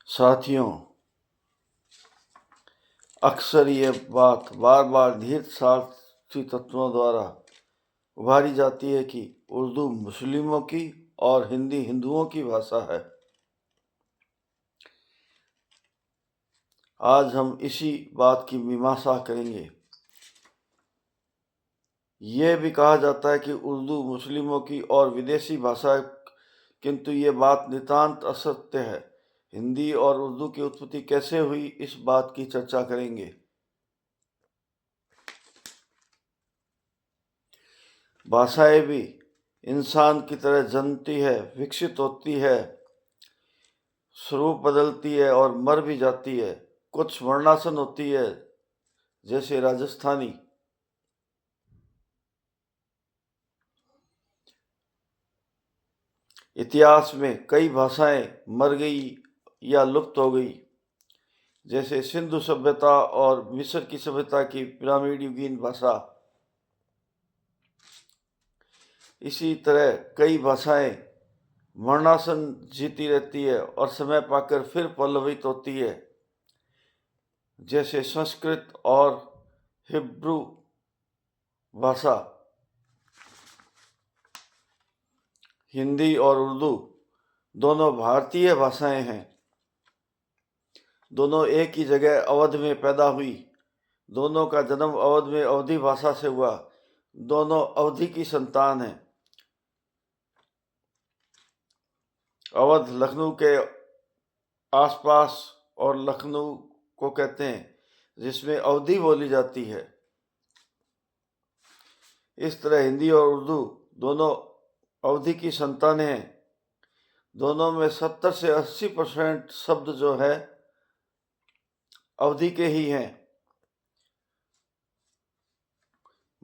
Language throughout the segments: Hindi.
साथियों, अक्सर ये बात बार बार निहित स्वार्थी तत्वों द्वारा उभारी जाती है कि उर्दू मुस्लिमों की और हिंदी हिंदुओं की भाषा है। आज हम इसी बात की मीमांसा करेंगे। ये भी कहा जाता है कि उर्दू मुस्लिमों की और विदेशी भाषा है, किंतु ये बात नितांत असत्य है। हिंदी और उर्दू की उत्पत्ति कैसे हुई, इस बात की चर्चा करेंगे। भाषाएं भी इंसान की तरह जन्मती है, विकसित होती है, स्वरूप बदलती है और मर भी जाती है। कुछ वर्णासन होती है, जैसे राजस्थानी। इतिहास में कई भाषाएं मर गई या लुप्त हो गई, जैसे सिंधु सभ्यता और मिस्र की सभ्यता की पिरामिड युगीन भाषा। इसी तरह कई भाषाएं वर्णासन जीती रहती है और समय पाकर फिर पल्लवित होती है, जैसे संस्कृत और हिब्रू भाषा। हिंदी और उर्दू दोनों भारतीय भाषाएं हैं। दोनों एक ही जगह अवध में पैदा हुई। दोनों का जन्म अवध में अवधी भाषा से हुआ। दोनों अवधी की संतान हैं। अवध लखनऊ के आसपास और लखनऊ को कहते हैं, जिसमें अवधी बोली जाती है। इस तरह हिंदी और उर्दू दोनों अवधी की संतानें हैं। दोनों में 70 से 80% शब्द जो है अवधी के ही हैं।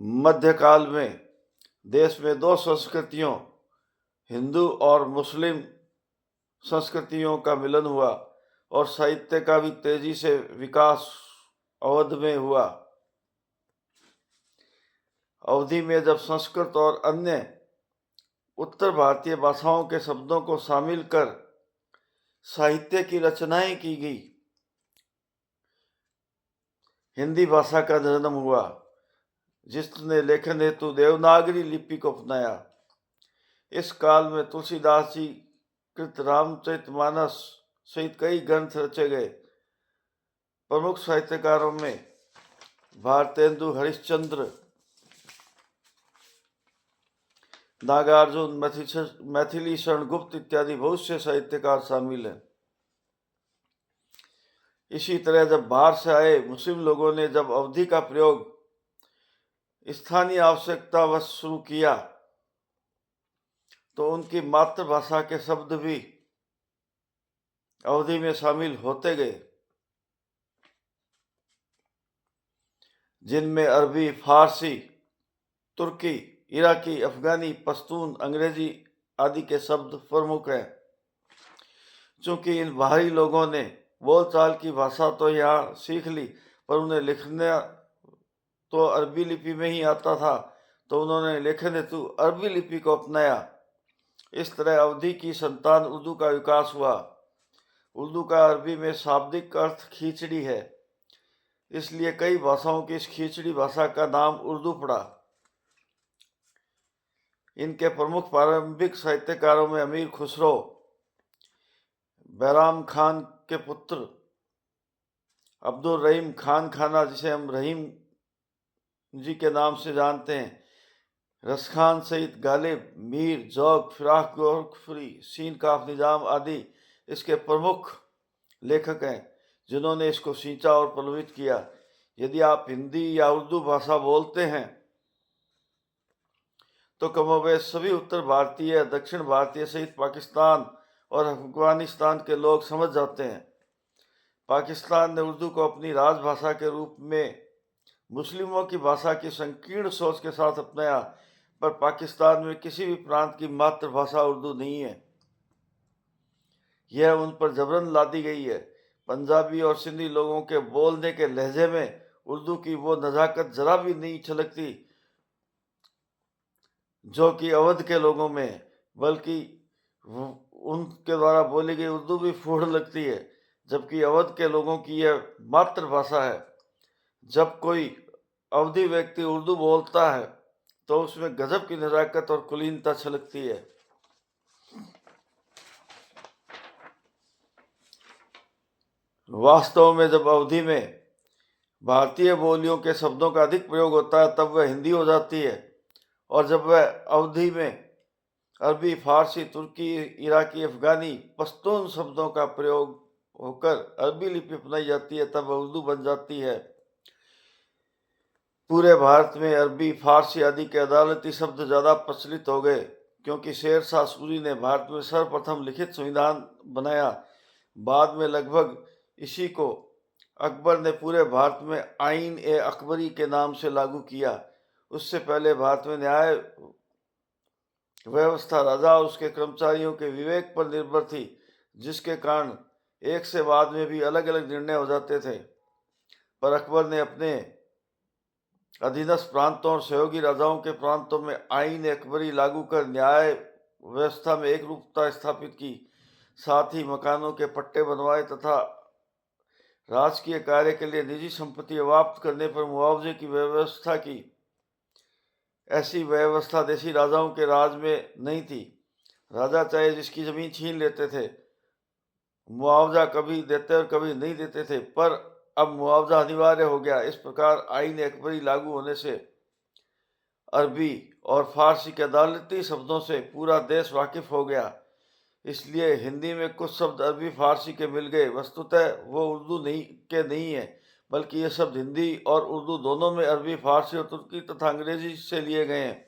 मध्यकाल में देश में दो संस्कृतियों, हिंदू और मुस्लिम संस्कृतियों का मिलन हुआ और साहित्य का भी तेजी से विकास अवध में हुआ। अवधी में जब संस्कृत और अन्य उत्तर भारतीय भाषाओं के शब्दों को शामिल कर साहित्य की रचनाएं की गई, हिंदी भाषा का जन्म हुआ, जिसने लेखन हेतु देवनागरी लिपि को अपनाया। इस काल में तुलसीदास जी कृत रामचरितमानस सहित कई ग्रंथ रचे गए। प्रमुख साहित्यकारों में भारतेंदु हरिश्चंद्र, नागार्जुन, मैथिली शरण गुप्त इत्यादि बहुत से साहित्यकार शामिल हैं। इसी तरह जब बाहर से आए मुस्लिम लोगों ने जब अवधी का प्रयोग स्थानीय आवश्यकतावश शुरू किया, तो उनकी मातृभाषा के शब्द भी अवधी में शामिल होते गए, जिनमें अरबी, फारसी, तुर्की, इराकी, अफगानी, पश्तून, अंग्रेजी आदि के शब्द प्रमुख हैं। चूंकि इन बाहरी लोगों ने बोलचाल की भाषा तो यहाँ सीख ली, पर उन्हें लिखना तो अरबी लिपि में ही आता था, तो उन्होंने लेखन हेतु अरबी लिपि को अपनाया। इस तरह अवधी की संतान उर्दू का विकास हुआ। उर्दू का अरबी में शाब्दिक अर्थ खींचड़ी है, इसलिए कई भाषाओं की इस खींचड़ी भाषा का नाम उर्दू पड़ा। इनके प्रमुख प्रारंभिक साहित्यकारों में अमीर खुसरो, बैराम खान के पुत्र अब्दुल रहीम खान खाना, जिसे हम रहीम जी के नाम से जानते हैं, रसखान सहित गालिब, मीर, जौक, फिराक गोरखपुरी, सीन काफ निजाम आदि इसके प्रमुख लेखक हैं, जिन्होंने इसको सींचा और पल्लवित किया। यदि आप हिंदी या उर्दू भाषा बोलते हैं तो कमोबेश सभी उत्तर भारतीय, दक्षिण भारतीय सहित पाकिस्तान और अफगानिस्तान के लोग समझ जाते हैं। पाकिस्तान ने उर्दू को अपनी राजभाषा के रूप में मुस्लिमों की भाषा की संकीर्ण सोच के साथ अपनाया, पर पाकिस्तान में किसी भी प्रांत की मातृभाषा उर्दू नहीं है। यह उन पर जबरन लादी गई है। पंजाबी और सिंधी लोगों के बोलने के लहजे में उर्दू की वो नज़ाकत जरा भी नहीं छलकती जो कि अवध के लोगों में, बल्कि उनके द्वारा बोली गई उर्दू भी फूहड़ लगती है। जबकि अवध के लोगों की यह मातृभाषा है। जब कोई अवधी व्यक्ति उर्दू बोलता है तो उसमें गजब की नज़ाकत और कुलीनता छलकती है। वास्तव में जब अवधी में भारतीय बोलियों के शब्दों का अधिक प्रयोग होता है तब वह हिंदी हो जाती है, और जब वह अवधी में अरबी, फारसी, तुर्की, इराकी, अफगानी, पश्तून शब्दों का प्रयोग होकर अरबी लिपि अपनाई जाती है तब उर्दू बन जाती है। पूरे भारत में अरबी, फारसी आदि के अदालती शब्द ज़्यादा प्रचलित हो गए क्योंकि शेर शाह सूरी ने भारत में सर्वप्रथम लिखित संविधान बनाया। बाद में लगभग इसी को अकबर ने पूरे भारत में आइन ए अकबरी के नाम से लागू किया। उससे पहले भारत में न्याय व्यवस्था राजा और उसके कर्मचारियों के विवेक पर निर्भर थी, जिसके कारण एक से बाद में भी अलग अलग निर्णय हो जाते थे। पर अकबर ने अपने अधीनस्थ प्रांतों और सहयोगी राजाओं के प्रांतों में आइन अकबरी लागू कर न्याय व्यवस्था में एक रूपता स्थापित की। साथ ही मकानों के पट्टे बनवाए तथा राजकीय कार्य के लिए निजी संपत्ति अवाप्त करने पर मुआवजे की व्यवस्था की। ऐसी व्यवस्था देशी राजाओं के राज में नहीं थी। राजा चाहे जिसकी जमीन छीन लेते थे, मुआवजा कभी देते और कभी नहीं देते थे, पर अब मुआवजा अनिवार्य हो गया। इस प्रकार आइन अकबरी लागू होने से अरबी और फारसी के अदालती शब्दों से पूरा देश वाकिफ हो गया। इसलिए हिंदी में कुछ शब्द अरबी फारसी के मिल गए। वस्तुतः वो उर्दू नहीं है, बल्कि ये शब्द हिंदी और उर्दू दोनों में अरबी, फारसी और तुर्की तथा अंग्रेजी से लिए गए हैं।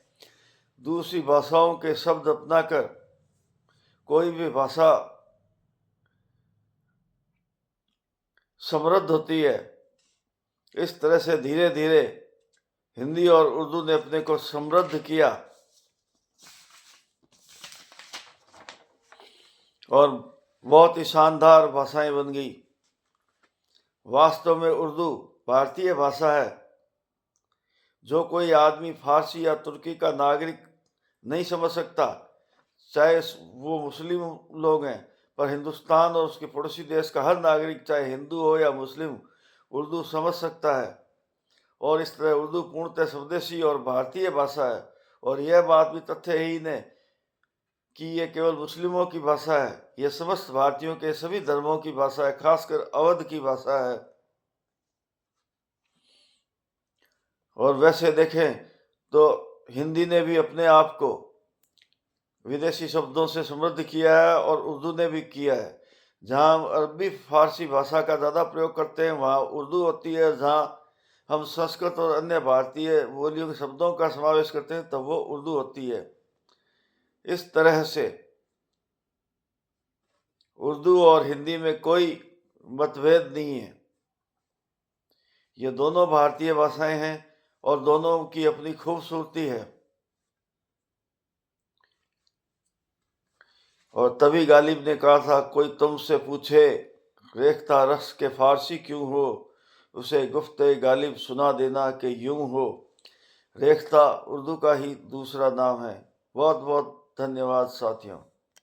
दूसरी भाषाओं के शब्द अपनाकर कोई भी भाषा समृद्ध होती है। इस तरह से धीरे धीरे हिंदी और उर्दू ने अपने को समृद्ध किया और बहुत ही शानदार भाषाएं बन गई। वास्तव में उर्दू भारतीय भाषा है। जो कोई आदमी फारसी या तुर्की का नागरिक नहीं समझ सकता, चाहे वो मुस्लिम लोग हैं, पर हिंदुस्तान और उसके पड़ोसी देश का हर नागरिक, चाहे हिंदू हो या मुस्लिम, उर्दू समझ सकता है। और इस तरह उर्दू पूर्णतः स्वदेशी और भारतीय भाषा है। और यह बात भी तथ्यहीन है कि यह केवल मुस्लिमों की भाषा है। यह समस्त भारतीयों के सभी धर्मों की भाषा है, खासकर अवध की भाषा है। और वैसे देखें तो हिंदी ने भी अपने आप को विदेशी शब्दों से समृद्ध किया है और उर्दू ने भी किया है। जहाँ हम अरबी फारसी भाषा का ज़्यादा प्रयोग करते हैं वहाँ उर्दू होती है। जहाँ हम संस्कृत और अन्य भारतीय बोलियों के शब्दों का समावेश करते हैं तब वो उर्दू होती है। इस तरह से उर्दू और हिंदी में कोई मतभेद नहीं है। ये दोनों भारतीय भाषाएं हैं और दोनों की अपनी खूबसूरती है। और तभी गालिब ने कहा था, कोई तुमसे पूछे रेख्ता रस के फारसी क्यों हो, उसे गुफ्ते गालिब सुना देना कि यूं हो। रेख्ता उर्दू का ही दूसरा नाम है। बहुत बहुत धन्यवाद साथियों।